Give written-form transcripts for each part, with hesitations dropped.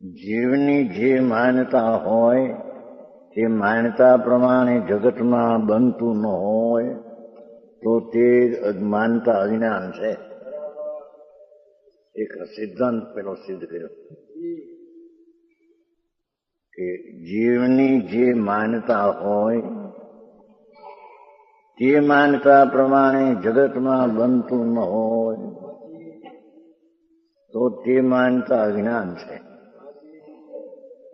જીવની જે માન્યતા હોય તે માન્યતા પ્રમાણે જગતમાં બનતું ન હોય તો તે માનતા અજ્ઞાન છે. એક સિદ્ધાંત પેલો સિદ્ધ કર્યો કે જીવની જે માન્યતા હોય તે માન્યતા પ્રમાણે જગતમાં બનતું ન હોય તો તે માનતા અજ્ઞાન છે.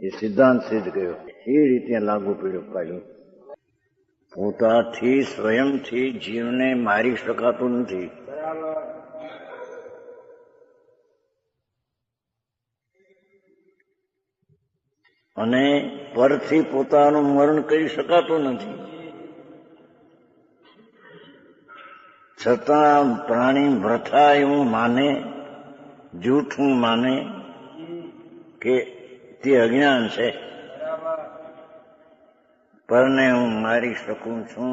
એ સિદ્ધાંત સિદ્ધ કર્યો. એ રીતે લાગુ પાડ્યું. પોતાથી સ્વયંથી જીવને મારી શકાતું નથી. અને પરથી પોતાનું મરણ કરી શકાતું નથી. છતાં પ્રાણી વ્રથા એવું માને, જૂઠું માને કે તે અજ્ઞાન છે. પરને હું મારી શકું છું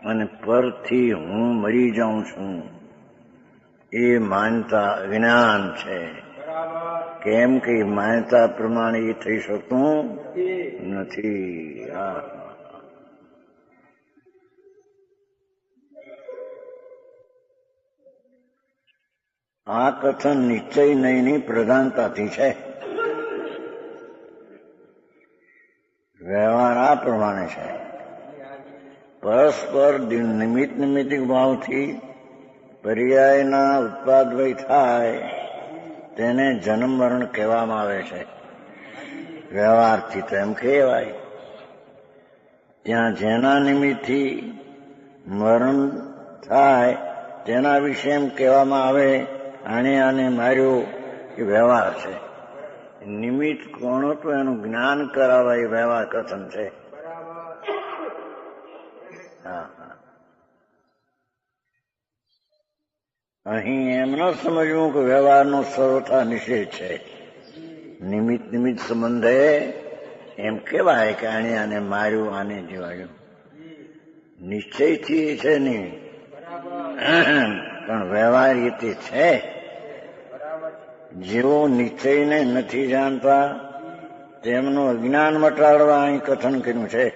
અને પરથી હું મરી જાઉં છું, એ માનતા અજ્ઞાન છે. કેમ કે માન્યતા પ્રમાણે એ થઈ શકતું નથી. આ કથન નિશ્ચય નયની પ્રધાનતાથી છે. વ્યવહાર આ પ્રમાણે છે. પરસ્પર નિમિત્તિક ભાવથી પર્યાયના ઉત્પાદવય થાય તેને જન્મ મરણ કહેવામાં આવે છે. વ્યવહારથી તો એમ કહેવાય. ત્યાં જેના નિમિત્તથી મરણ થાય તેના વિશે એમ કહેવામાં આવે આને માર્યો, એ વ્યવહાર છે. નિમિત્ત કોણ તો એનું જ્ઞાન કરાવવા એ વ્યવહાર કથન છે. અહીં એમ ન સમજવું કે વ્યવહારનો સર્વથા નિષેધ છે. નિમિત્ત સંબંધે એમ કહેવાય કે આને માર્યું, આને જીવાડ્યું. નિશ્ચયથી છે નહીં, પણ વ્યવહાર રીતે છે. જેઓ નિશ્ચયને નથી જાણતા તેમનું અજ્ઞાન મટાડવા અહીં કથન કર્યું છે.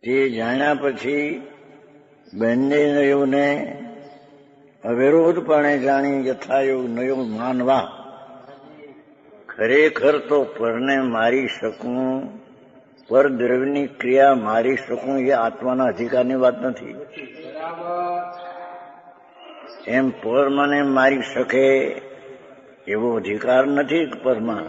તે જાણ્યા પછી બંને નયોને અવિરોધપણે જાણી યથાયોગ નયો માનવા. ખરેખર તો પરને મારી શકું, પર દ્રવ્યની ક્રિયા મારી શકું એ આત્માના અધિકારની વાત નથી. એમ પર મને મારી શકે એવો અધિકાર નથી પરમાં.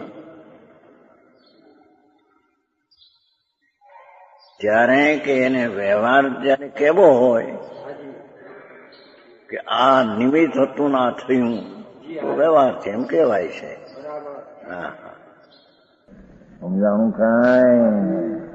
ત્યારે કે એને વ્યવહાર જયારે કેવો હોય કે આ નિમિત્ત હતું ના થયું તો વ્યવહાર છે એમ કહેવાય છે. સમજાણું કાંઈ